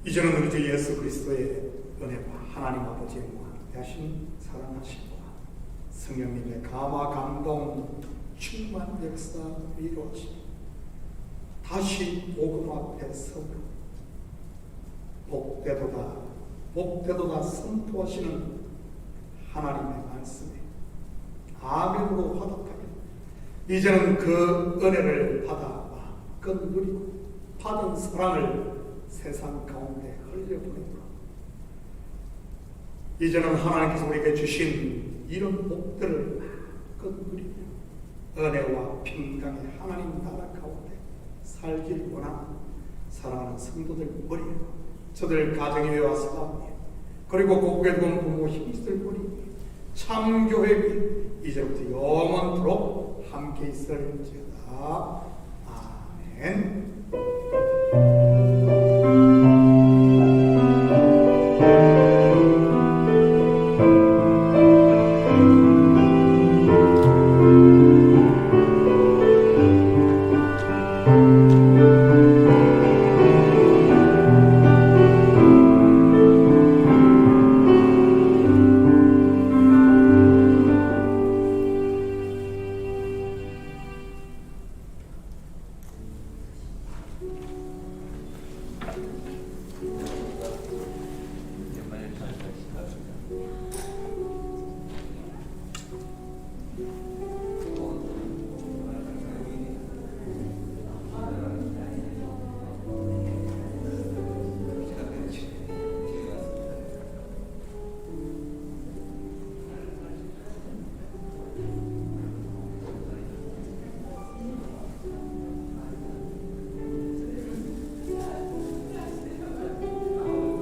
이제는 우리 주 예수 그리스도의 은혜와 하나님 아버지의 무한대하신 사랑하심과 성령님의 감화 감동 충만 역사 이루어지며 다시 복음 앞에 서고 복되도다 복되도다 선포하시는 하나님의 말씀에 아멘으로 화답하며 이제는 그 은혜를 받아 마음껏 누리고 받은 사랑을 세상 가운데 흘려보내므로 이제는 하나님께서 우리에게 주신 이런 복들을 마음껏 누리며 은혜와 평강의 하나님 나라 가운데 살길 원하는 사랑하는 성도들 머리에 저들 가정에 와서 싸우며 그리고 고국에 둔 부모 힘쓸 머리 참교회 이제부터 영원토록 함께 있을지어다. 아멘.